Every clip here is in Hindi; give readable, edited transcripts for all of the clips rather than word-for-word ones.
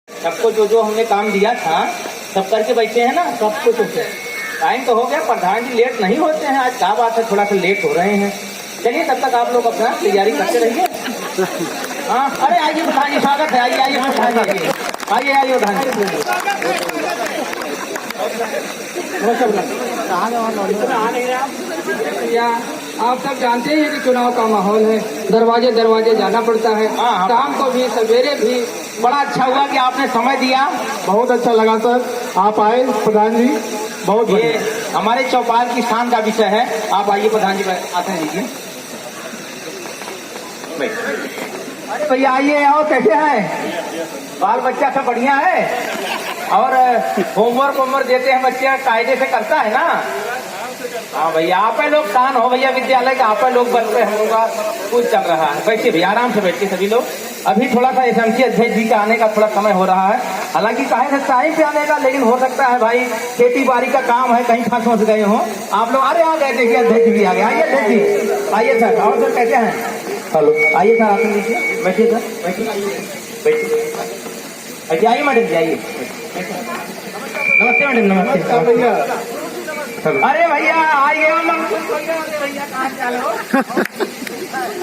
सबको जो जो हमने काम दिया था सब करके बैठे हैं ना, सब कुछ टाइम तो हो गया। प्रधान जी लेट नहीं होते हैं, आज क्या बात है, थोड़ा सा लेट हो रहे हैं। चलिए तब तक आप लोग अपना तैयारी करते रहिए। हाँ, अरे आइए प्रधान जी, स्वागत है, आइए आइए प्रधान जी, आइए आइए प्रधान जी। आप सब जानते हैं कि चुनाव का माहौल है, दरवाजे दरवाजे जाना पड़ता है, शाम को भी सवेरे भी। बड़ा अच्छा हुआ कि आपने समय दिया, बहुत अच्छा लगा सर, आप आए प्रधान जी, बहुत ये हमारे चौपाल की शान का विषय है। आप आइए प्रधान जी, आते हैं लीजिए। अरे भैया आइए, और कैसे हैं? बाल बच्चा सब बढ़िया है? और होमवर्क देते हैं बच्चे कायदे से करता है ना? हाँ भैया, आप लोग शान हो भैया विद्यालय का, आप लोग बन रहे, हम लोग का कुछ चल रहा है। बैठिए भैया, आराम से बैठिए सभी लोग। अभी थोड़ा सा एसएमसी अध्यक्ष जी का आने का थोड़ा समय हो रहा है, हालांकि काहे से टाइम पे आने का, लेकिन हो सकता है भाई खेती बाड़ी का काम है, कहीं फंस गए हो आप लोग। अरे आ गए, देखिए अध्यक्ष भी आ गए। आइए अध्यक्ष जी, आइए सर। और सर कैसे हैं? हेलो, आइए सर, आसन लीजिए, बैठिए सर, बैठिए बैठिए। आइए मैडम जी, आइए। नमस्ते मैडम, नमस्ते भैया। अरे भैया आइए, भैया कहाँ चाल हो?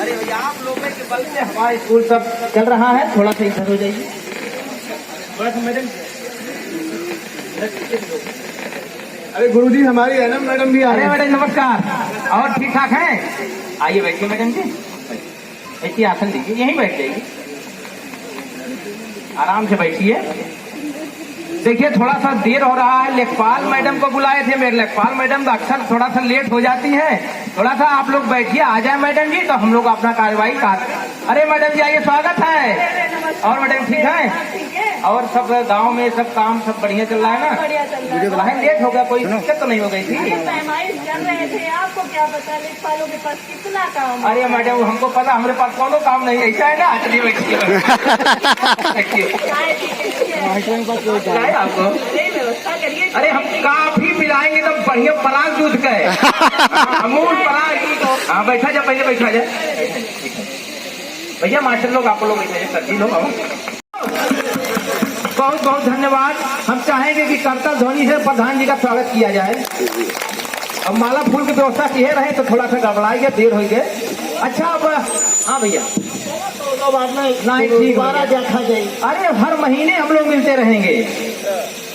अरे भैया आप लोगों के बल से हमारा स्कूल सब चल रहा है, थोड़ा सा इधर हो जाइए, थोड़ा सा मैडम। अरे गुरुजी हमारी है ना मैडम भी आ रहे अरे हैं। मैडम नमस्कार, और ठीक ठाक हैं? आइए बैठिए मैडम जी, ऐसी आसन लीजिए, यहीं बैठ जाइए, आराम से बैठिए। देखिए थोड़ा सा देर हो रहा है, लेखपाल मैडम को बुलाए थे, मेरे लेखपाल मैडम तो अक्सर थोड़ा सा लेट हो जाती है। थोड़ा सा आप लोग बैठिए, आ जाए मैडम जी, तो हम लोग अपना कार्यवाही कर। अरे मैडम जी आइए, स्वागत है। और मैडम ठीक है? और सब गांव में सब काम सब बढ़िया चल रहा है ना? बढ़िया चल रहा है। लेट हो गया, कोई दिक्कत तो नहीं हो गई थी? पैमाइश कर रहे थे, आपको क्या पता लेखपालों के पास कितना काम। अरे मैडम हमको पता, हमारे पास कोनो काम नहीं, ऐसा है ना? चलिए बैठिए। आपको व्यवस्था करिए। अरे हम काफी पिलाएंगे तो बढ़िया पराग दूध का अमूल पराग। हाँ बैठा जा, पहले बैठा जा भैया। मास्टर लोग आप लोग बैठा, सब्जी लोग आओ। बहुत बहुत धन्यवाद। हम चाहेंगे कि कर्तव्य ध्वनि से प्रधान जी का स्वागत किया जाए। अब माला फूल की व्यवस्था किए रहे तो थोड़ा सा गड़बड़ाई गया, देर हो गए। अच्छा अब हाँ भैया, नहीं ठीक देखा जाए। अरे हर महीने हम लोग मिलते रहेंगे।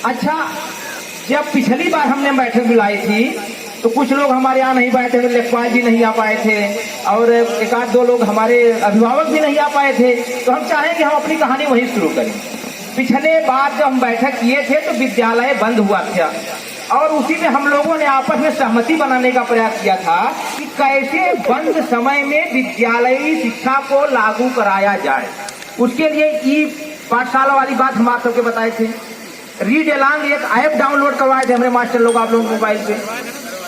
अच्छा, जब पिछली बार हमने बैठक बुलाई थी तो कुछ लोग हमारे यहाँ नहीं बैठे थे, लेखपाल जी नहीं आ पाए थे, और एक आध दो लोग हमारे अभिभावक भी नहीं आ पाए थे। तो हम चाहें कि हम अपनी कहानी वहीं शुरू करें। पिछले बार जब हम बैठक किए थे तो विद्यालय बंद हुआ था, और उसी में हम लोगों ने आपस में सहमति बनाने का प्रयास किया था कि कैसे बंद समय में विद्यालयी शिक्षा को लागू कराया जाए। उसके लिए ई पाठशाला वाली बात हम आप सबके बताए थे। रीड एलॉन्ग एक ऐप डाउनलोड करवाए थे हमारे मास्टर लोग, आप लोगों मोबाइल पे।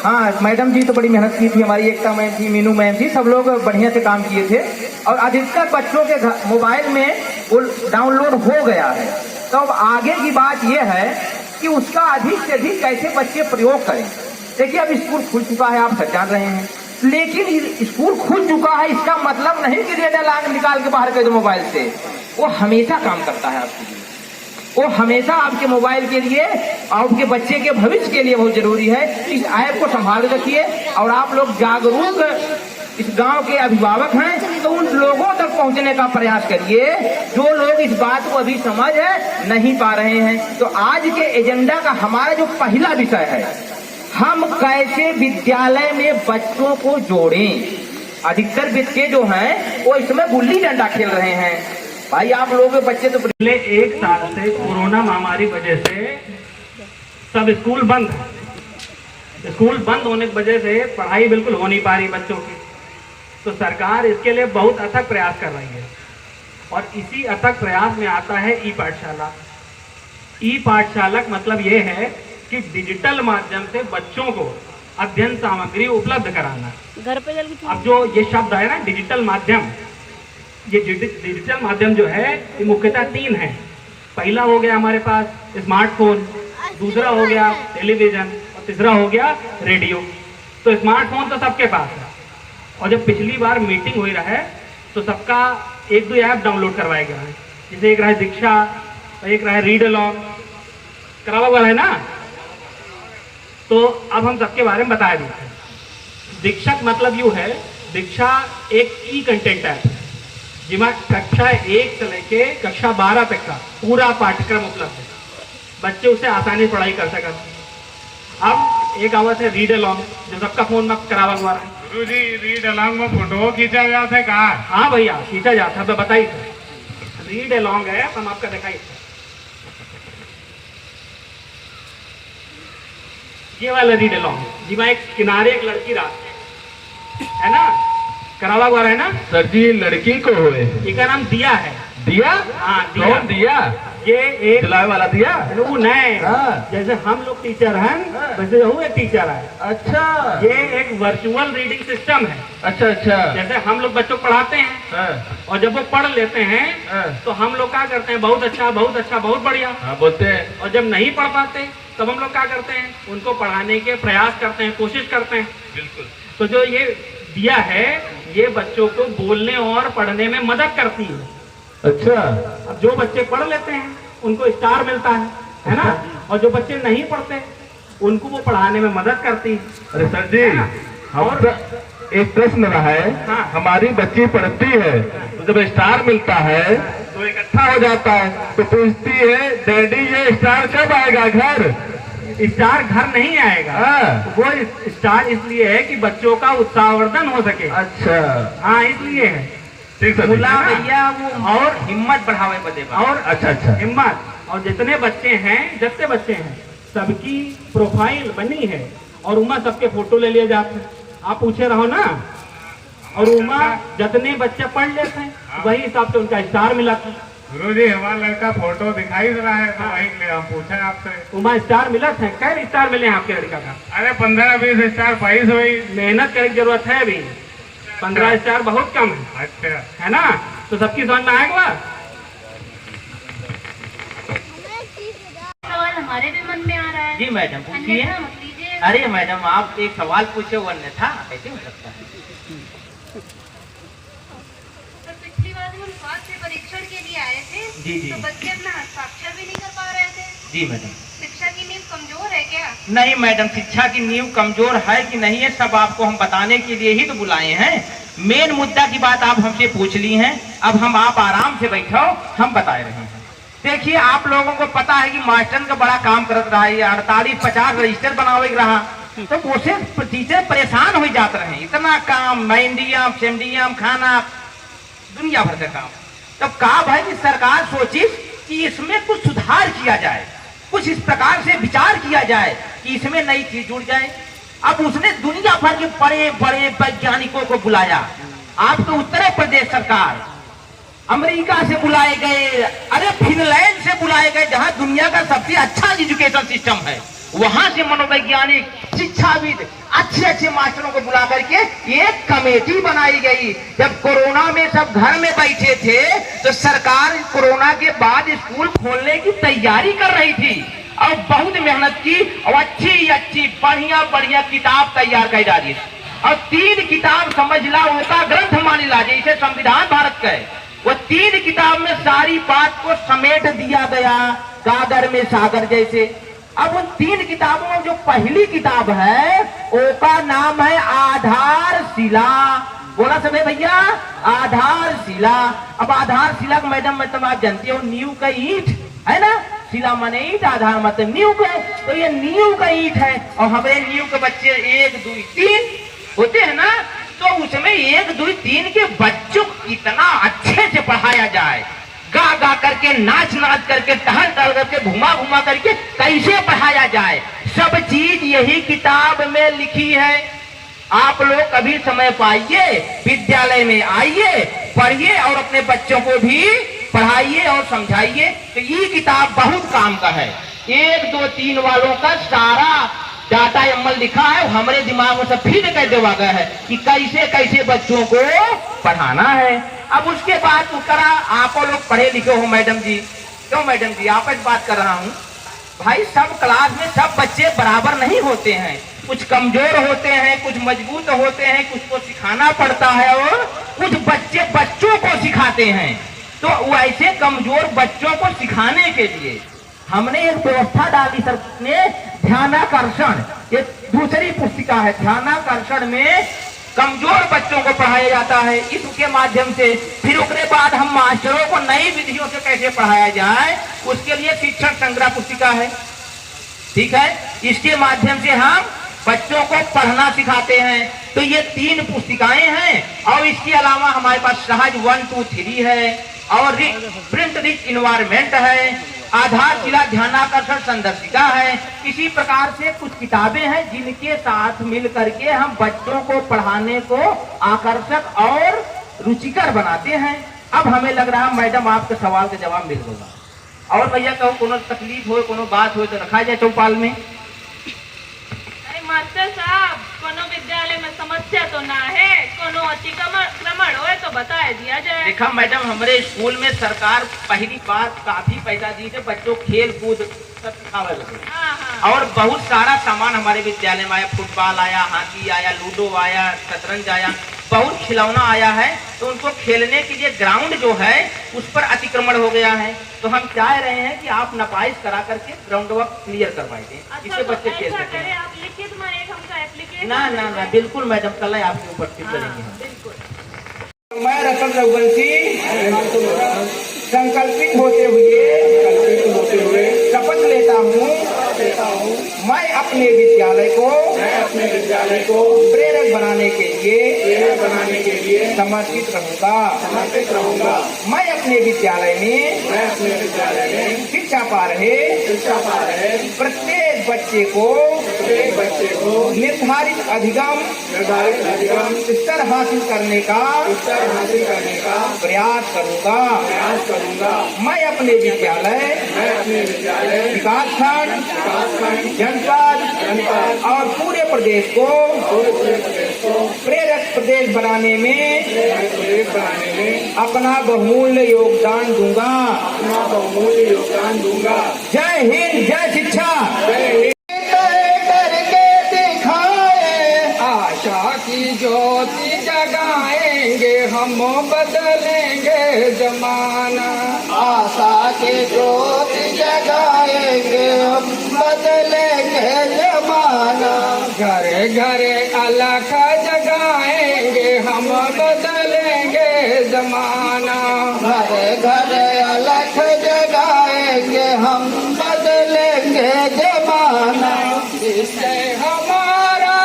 हाँ मैडम जी तो बड़ी मेहनत की थी, हमारी एकता मैम थी, मीनू मैम थी, सब लोग बढ़िया से काम किए थे, और अधिकतर बच्चों के मोबाइल में वो डाउनलोड हो गया है। तो अब आगे की बात यह है कि उसका अधिक से अधिक कैसे बच्चे प्रयोग करें। देखिए अब स्कूल खुल चुका है, आप सब जान रहे हैं, लेकिन स्कूल खुल चुका है इसका मतलब नहीं कि रीड एलॉन्ग निकाल के बाहर कर दो मोबाइल से। वो हमेशा काम करता है आपके लिए, वो हमेशा आपके मोबाइल के लिए, आपके बच्चे के भविष्य के लिए बहुत जरूरी है। इस ऐप को संभाल रखिए, और आप लोग जागरूक इस गांव के अभिभावक हैं तो उन लोगों तक पहुंचने का प्रयास करिए जो लोग इस बात को अभी समझ नहीं पा रहे हैं। तो आज के एजेंडा का हमारा जो पहला विषय है, हम कैसे विद्यालय में बच्चों को जोड़ें। अधिकतर बच्चे जो हैं वो इसमें गुल्ली डंडा खेल रहे हैं। भाई आप लोगों के बच्चे तो पिछले एक साल से कोरोना महामारी वजह से सब स्कूल बंद है। स्कूल बंद होने की वजह से पढ़ाई बिल्कुल हो नहीं पा रही बच्चों की। तो सरकार इसके लिए बहुत अथक प्रयास कर रही है, और इसी अथक प्रयास में आता है ई पाठशाला। ई पाठशाला का मतलब ये है कि डिजिटल माध्यम से बच्चों को अध्ययन सामग्री उपलब्ध कराना। घर पे अब जो ये शब्द है ना डिजिटल माध्यम, ये डिजिटल माध्यम जो है ये मुख्यतः तीन है। पहला हो गया हमारे पास स्मार्टफोन, दूसरा हो गया टेलीविजन, और तीसरा हो गया रेडियो। तो स्मार्टफोन तो सबके पास है, और जब पिछली बार मीटिंग हुई रहे तो सबका एक दो ऐप डाउनलोड करवाया गया है। जैसे एक रहा दीक्षा, एक रहा रीड अलॉन्ग, करावा हुआ है ना। तो अब हम सबके बारे में बता देते हैं। दीक्षक मतलब यूँ है, दीक्षा एक ई कंटेंट है जिसमें कक्षा 1 से लेके कक्षा 12 तक का पूरा पाठ्यक्रम उपलब्ध है, बच्चे उसे आसानी से पढ़ाई कर सकते। अब एक आवत है रीड अलॉन्ग, जो सबका फोन में करावा हुआ है। गुरुजी, रीड अलॉन्ग में फोटो खींचा जाता है कहाँ? हाँ भैया, खींचा जाता है, तो बताइए। रीड अलॉन्ग है, हम आपका दिखाइए। ये वाला रीड अलॉन्ग जिसमें एक किनारे एक लड़की रहा है ना, करावा हुआ है ना। सर जी, लड़की को हुए इसका नाम दिया है। दिया? हाँ, दिया। कौन दिया? ये एक जलाए वाला दिया? वो नहीं, हाँ। जैसे हम लोग टीचर हैं वैसे वो एक टीचर है। अच्छा, ये एक वर्चुअल रीडिंग सिस्टम है। अच्छा अच्छा। जैसे हम लोग बच्चों को पढ़ाते हैं हाँ, और जब वो पढ़ लेते हैं हाँ। तो हम लोग क्या करते हैं, बहुत अच्छा बहुत अच्छा बहुत बढ़िया। हाँ, बोलते हैं। और जब नहीं पढ़ पाते तब हम लोग क्या करते हैं, उनको पढ़ाने के प्रयास करते हैं, कोशिश करते हैं। बिल्कुल। तो जो ये दिया है, ये बच्चों को बोलने और पढ़ने में मदद करती है। अच्छा। अब जो बच्चे पढ़ लेते हैं उनको स्टार मिलता है ना, और जो बच्चे नहीं पढ़ते उनको वो पढ़ाने में मदद करती है। अरे सर जी, और एक प्रश्न रहा है। हाँ। हमारी बच्ची पढ़ती है तो जब स्टार मिलता है तो इकट्ठा हो जाता है, तो पूछती है डैडी ये स्टार कब आएगा घर? स्टार घर नहीं आएगा। हाँ। वो स्टार इसलिए है कि बच्चों का उत्साहवर्धन हो सके। अच्छा, हाँ, इसलिए है। ठीक सर। बोला भैया वो और हिम्मत बढ़ावे बदे बा। और अच्छा अच्छा। हिम्मत, और जितने बच्चे हैं, जितने बच्चे हैं सबकी प्रोफाइल बनी है और उमा सबके फोटो ले लिए जाते हैं। आप पूछे रहो ना, और उमा जितने बच्चे पढ़ लेते हैं वही हिसाब से उनका स्टार मिला था। गुरुजी, हमारा लड़का फोटो दिखाई दे रहा है तो वही के लिए हम पूछे आपसे। उमा स्टार मिला था, कै स्टार मिले हैं आपके लड़का का? अरे 15-20 स्टार पाई हुई। मेहनत करने की जरूरत है अभी, 15 स्टार बहुत कम है। अच्छा, है ना? तो सबकी समझ में आएगा। सवाल हमारे भी मन में आ रहा है। जी मैडम, पूछिए। अन्यथा मत लीजिए। अरे मैडम, आप एक सवाल पूछे वो अन्यथा कैसे हो सकता है? तो पिछली बार हम स्वास्थ्य परीक्षण के लिए आए थे। जी, जी। तो बच्चे अपना हस्ताक्षर भी नहीं कर पा रहे थे। जी मैडम। शिक्षा की नींव कमजोर है क्या? नहीं मैडम, शिक्षा की नींव कमजोर है कि नहीं है सब आपको हम बताने के लिए ही तो बुलाए हैं। मेन मुद्दा की बात आप हमसे पूछ ली हैं, अब हम आप आराम से बैठो, हम बता रहे हैं। देखिए, आप लोगों को पता है कि मास्टर का बड़ा काम करत रहा है, 48-50 रजिस्टर बनावे रहा, तो उसे टीचर परेशान हो जाते रहे। इतना काम, मेहंदियाम सेमडियाम खाना, दुनिया भर का काम। तब कहा भाई कि सरकार सोची कि इसमें कुछ सुधार किया जाए, कुछ इस प्रकार से विचार किया जाए कि इसमें नई चीज जुड़ जाए। अब उसने दुनिया भर के बड़े बड़े वैज्ञानिकों को बुलाया। आप तो उत्तर प्रदेश सरकार, अमेरिका से बुलाए गए, अरे फिनलैंड से बुलाए गए, जहां दुनिया का सबसे अच्छा एजुकेशन सिस्टम है, वहां से मनोवैज्ञानिक, शिक्षाविद, अच्छे अच्छे मास्टरों को बुला करके एक कमेटी बनाई गई। जब कोरोना में सब घर में बैठे थे तो सरकार कोरोना के बाद स्कूल खोलने की तैयारी कर रही थी और बहुत मेहनत की और अच्छी अच्छी बढ़िया बढ़िया किताब तैयार कर डाली। और 3 किताब समझ ला उसका ग्रंथ मानी ला, जैसे संविधान भारत का है, वो 3 किताब में सारी बात को समेट दिया गया, गागर में सागर जैसे। अब उन 3 किताबों में जो पहली किताब है उसका नाम है आधारशिला। बोला सब भैया, आधारशिला। अब आधारशिला का मैडम मतलब आप जानते हो, नींव का ईंट है ना, शिला माने ईंट, आधार मतलब नींव का, तो ये नींव का ईंट है। और हमारे नींव के बच्चे 1 2 3 होते हैं ना, तो उसमें 1 2 3 के बच्चों को कितना अच्छे से पढ़ाया जाए, गा गा करके, नाच नाच करके, टहल टहल करके, घुमा घुमा करके कैसे पढ़ाया जाए, सब चीज यही किताब में लिखी है। आप लोग कभी समय पाइए, विद्यालय में आइए, पढ़िए और अपने बच्चों को भी पढ़ाइए और समझाइए। तो ये किताब बहुत काम का है। 1 2 3 वालों का सारा डाटा एमएल लिखा है, हमारे दिमाग में सब फीड कर देवा गया है कि कैसे कैसे बच्चों को पढ़ाना है। अब उसके बाद करा, आप लोग पढ़े लिखे हो मैडम जी, क्यों मैडम जी आप बात कर रहा हूँ भाई, सब क्लास में सब बच्चे बराबर नहीं होते हैं, कुछ कमजोर होते हैं, कुछ मजबूत होते हैं, कुछ को सिखाना पड़ता है और कुछ बच्चे बच्चों को सिखाते हैं। तो वैसे कमजोर बच्चों को सिखाने के लिए हमने एक व्यवस्था डाली सर ने, ध्यानाकर्षण। ये दूसरी पुस्तिका है, ध्यानाकर्षण में कमजोर बच्चों को पढ़ाया जाता है इसके माध्यम से। फिर उसके बाद हम मास्टरों को नई विधियों से कैसे पढ़ाया जाए, उसके लिए शिक्षण संग्रह पुस्तिका है। ठीक है, इसके माध्यम से हम बच्चों को पढ़ना सिखाते हैं। तो ये 3 पुस्तिकाएं हैं, और इसके अलावा हमारे पास सहज 1, 2, 3 है, और प्रिंट रिच इन्वायरमेंट है, आधारशिला ध्यानाकर्षण संदर्शिका है। इसी प्रकार से कुछ किताबें हैं जिनके साथ मिल करके हम बच्चों को पढ़ाने को आकर्षक और रुचिकर बनाते हैं। अब हमें लग रहा है मैडम आपके सवाल का जवाब मिल होगा। और भैया कहो कोनो तकलीफ हो, कोनो बात हो तो रखा जाए चौपाल में। अरे मास्टर साहब, कोनो विद्यालय में समस्या तो ना है, कोनो अतिक्रमण हो तो बता दिया जाए। देखा मैडम, हमारे स्कूल में सरकार पहली बार काफी पैसा दी थे, बच्चों खेल कूद सब सिखावे लगे। और बहुत सारा सामान हमारे विद्यालय में आया, फुटबॉल आया, हॉकी आया, लूडो आया, शतरंज आया, बहुत खिलौना आया है। तो उनको खेलने के लिए ग्राउंड जो है उस पर अतिक्रमण हो गया है। तो हम चाह रहे हैं कि आप नपाइश करा करके ग्राउंड वर्क क्लियर करवाइए, इससे बच्चे खेल सकें। आप लिखित में एक हमका एप्लीकेशन ना ना ना, बिल्कुल मैडम, कल आपके उपस्थित करेंगे हम। बिल्कुल। मैं रतन रघुवंशी संकल्पित होते हुए शपथ लेता हूँ मैं अपने विद्यालय को प्रेरक बनाने के लिए समर्पित रहूंगा। मैं अपने विद्यालय में शिक्षा पा रहे प्रत्येक बच्चे को निर्धारित अधिगम स्तर हासिल करने का प्रयास करूंगा। मैं अपने विद्यालय विकासखंड, जनपद और पूरे प्रदेश को प्रेरक प्रदेश बनाने में अपना बहुमूल्य योगदान दूंगा। जय हिंद, जय शिक्षा। करके दिखाए आशा की ज्योति जगाएंगे, हम बदलेंगे जमाना। आशा की ज्योति जगाएंगे, हम बदलेंगे जमाना। घरे घरे अलख जगाएंगे, हम बदलेंगे जमाना। घरे घरे अलख जगाएंगे, हम बदलेंगे जमाना। इससे हमारा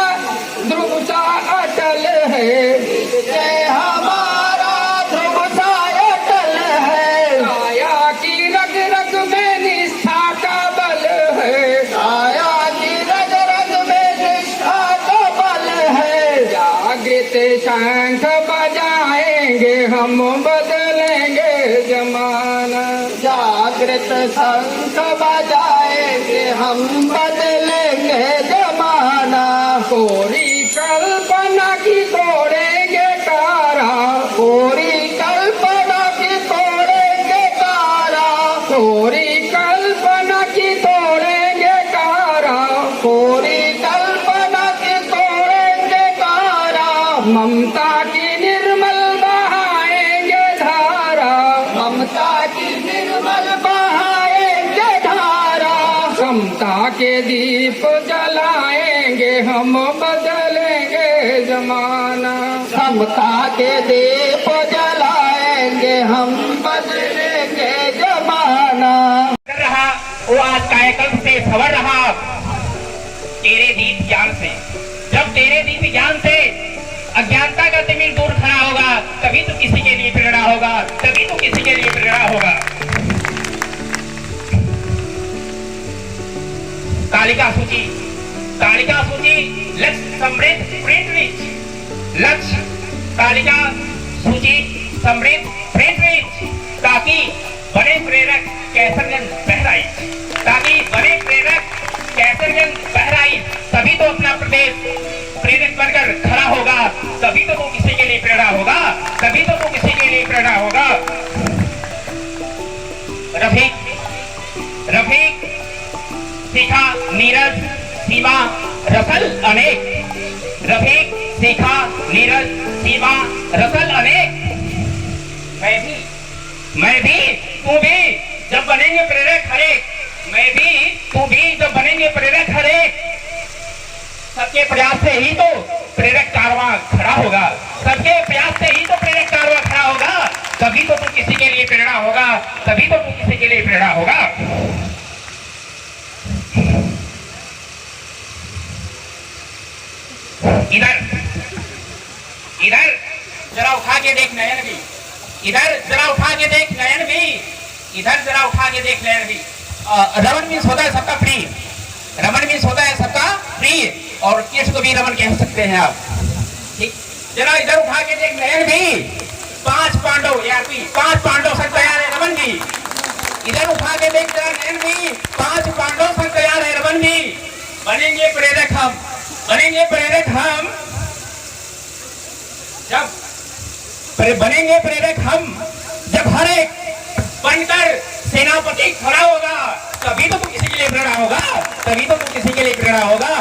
ध्रुव सा अटल है, इससे हमारा ध्रुव सा अटल है। काया की रग रग में निष्ठा का बल है, काया की रग रग में निष्ठा का बल है। जागृत शंख बजाएंगे, हम बदलेंगे जमाना। जागृत शंख बजाएंगे, हम बदलेंगे जमाना। कोरी कल्पना की तोड़ेंगे कारा, कोरी कल्पना की तोड़ेंगे कारा। कोरी कल्पना की तोड़ेंगे कारा, कोरी कल्पना की तोड़ेंगे कारा। ममता की निर्मल बहाएंगे धारा, ममता की निर्मल बहाएंगे धारा। समता के दीप जलाएंगे, हम बदलेंगे जमाना। समता के दीप जलाएंगे, हम बदलेंगे जमाना। कर रहा वो आज कायाकल्प से सवर रहा तेरे दीप ज्ञान से। जब तेरे दीप ज्ञान से अज्ञानता का तिमिर दूर खड़ा होगा, तभी तो किसी के लिए प्रेरणा होगा, तभी तो किसी के लिए प्रेरणा होगा। तालिका सूची लक्ष्य समृद्ध प्रिंट रिच। लक्ष्य तालिका सूची समृद्ध प्रिंट रिच, ताकि बड़े प्रेरक कैसरगंज बहराइच, ताकि बड़े प्रेरक कैसरगंज बहराइच। तभी तो अपना प्रदेश प्रेरक बनकर खड़ा होगा, तभी तो वो किसी के लिए प्रेरणा होगा, तभी तो वो किसी के लिए प्रेरणा होगा। रफीक सीखा नीरज सीमा रसल अनेक। रफीक सीखा नीरज सीमा रसल अनेक। मैं भी मैं भी तू भी जब बनेंगे प्रेरक हरेक, मैं भी तू भी जब बनेंगे प्रेरक हरेक, सबके प्रयास से ही तो प्रेरक कारवां खड़ा होगा, सबके प्रयास से ही तो प्रेरक कारवां खड़ा होगा, तभी तो तू किसी के लिए प्रेरणा होगा, तभी तो तू किसी के लिए प्रेरणा होगा। इधर इधर जरा उठा के देख नयन भी, इधर जरा उठा के देख नयन भी, इधर जरा उठा के देख नयन भी। रमन मीन्स होता है सबका प्रिय, रमन मीन्स होता है सबका प्रिय, और कृष्ण को भी रमन कह सकते हैं आप। ठीक, जरा इधर उठा के देख नयन भी, 5 पांडव यार भी, 5 पांडव संग तैयार है रमन भी। इधर उठा के देख जरा नयन भी, 5 पांडव संग तैयार है रमन भी। बनेंगे प्रेरक हम, बनेंगे प्रेरक हम जब बनेंगे प्रेरक हम जब हर एक बनकर सेनापति खड़ा होगा, तभी तो तू किसी के लिए प्रेरणा होगा, तभी तो तू किसी के लिए प्रेरणा होगा।